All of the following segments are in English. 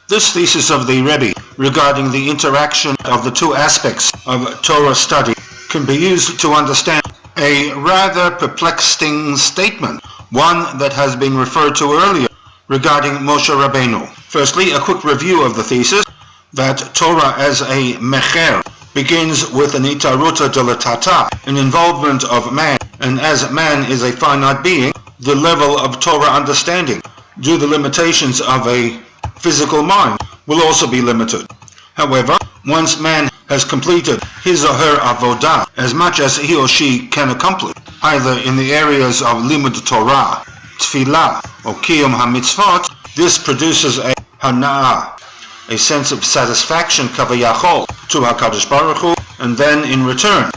This thesis of the Rebbe regarding the interaction of the two aspects of Torah study can be used to understand a rather perplexing statement, one that has been referred to earlier regarding Moshe Rabbeinu. Firstly, a quick review of the thesis that Torah as a mecher begins with an itaruta delatata, an involvement of man, and as man is a finite being, the level of Torah understanding, due to the limitations of a physical mind, will also be limited. However, once man has completed his or her avodah, as much as he or she can accomplish, either in the areas of limud Torah, tefillah, or kiyum hamitzvot, this produces a hana'ah, a sense of satisfaction kavayachol to HaKadosh Baruch Hu, and then in return,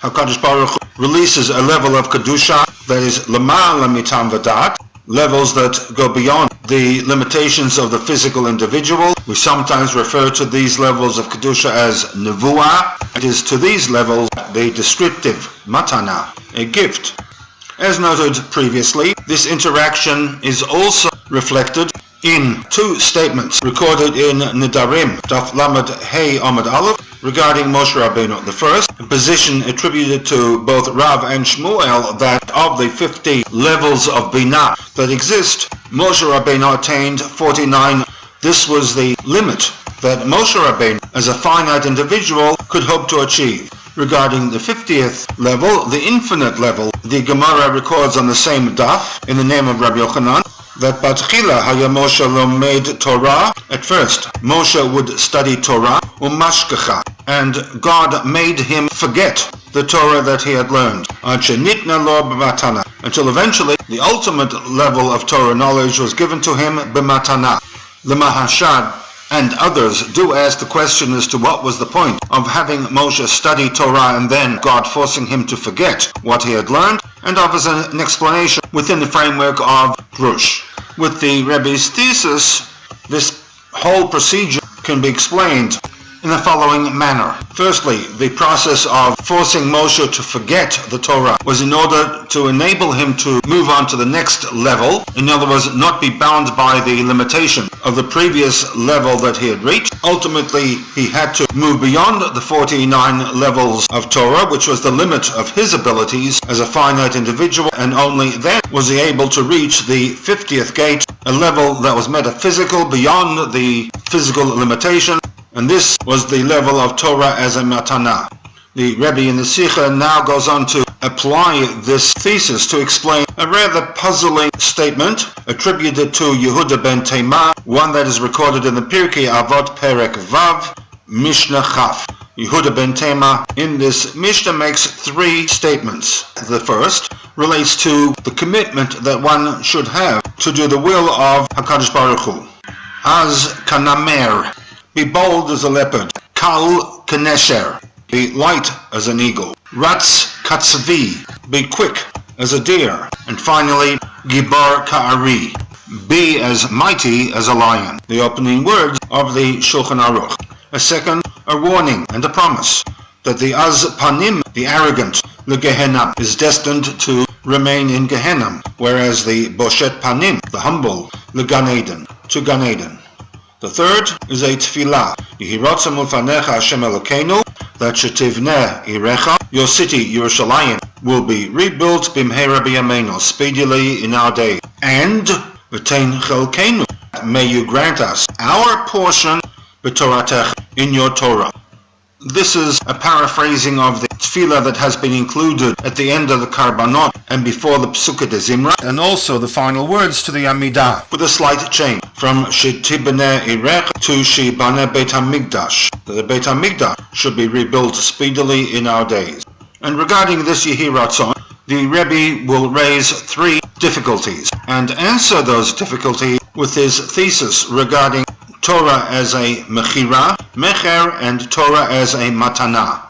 HaKadosh Baruch Hu releases a level of kedusha that is lama'ala mitam v'dat, levels that go beyond the limitations of the physical individual. We sometimes refer to these levels of kedusha as nevuah. It is to these levels the descriptive matana, a gift. As noted previously, this interaction is also reflected in two statements recorded in Nedarim, Daf Lamed Hey Amud Aleph, regarding Moshe Rabbeinu. The first, a position attributed to both Rav and Shmuel, that of the 50 levels of Binah that exist, Moshe Rabbeinu attained 49. This was the limit that Moshe Rabbeinu, as a finite individual, could hope to achieve. Regarding the 50th level, the infinite level, the Gemara records on the same daf, in the name of Rabbi Yochanan, that Batchila haya Moshe lomed Torah. At first, Moshe would study Torah, umashkecha, and God made him forget the Torah that he had learned, until eventually the ultimate level of Torah knowledge was given to him b'matana. The Mahashad and others do ask the question as to what was the point of having Moshe study Torah and then God forcing him to forget what he had learned, and offers an explanation within the framework of Drush. With the Rebbe's thesis, this whole procedure can be explained in the following manner. Firstly, the process of forcing Moshe to forget the Torah was in order to enable him to move on to the next level, in other words, not be bound by the limitation of the previous level that he had reached. Ultimately, he had to move beyond the 49 levels of Torah, which was the limit of his abilities as a finite individual, and only then was he able to reach the 50th gate, a level that was metaphysical, beyond the physical limitation, and this was the level of Torah as a matana. The Rebbe in the SICHAH now goes on to apply this thesis to explain a rather puzzling statement attributed to Yehuda ben Tema, one that is recorded in the Pirkei Avot Perek Vav, Mishnah Chaf. Yehuda ben Tema in this Mishnah makes three statements. The first relates to the commitment that one should have to do the will of HaKadosh Baruch Hu. Az kanamer, be bold as a leopard. Kal kenesher, be light as an eagle. Ratz katzvi, be quick as a deer. And finally, gibar ka'ari, be as mighty as a lion. The opening words of the Shulchan Aruch. A second, a warning and a promise that the Az Panim, the arrogant, the Gehenna, is destined to remain in Gehenna, whereas the Boshet Panim, the humble, the Gan Eden, to Gan Eden. The third is a tefillah, Yehiratzam ufanecha Hashem Elokeinu, that shetivneh irecha, your city, Yerushalayim, will be rebuilt bimheira b'yameinu, speedily in our day. And v'tein chelkeinu, may you grant us our portion b'toratech, in your Torah. This is a paraphrasing of the tefillah that has been included at the end of the Karbanot and before the Psukah de Zimra, and also the final words to the Amidah, with a slight change from Shetibneh Irech to Shibane Beit HaMikdash. The Beit HaMikdash should be rebuilt speedily in our days. And regarding this Yehi Ratzon, the Rebbe will raise three difficulties and answer those difficulties with his thesis regarding Torah as a mechira, mecher, and Torah as a matana.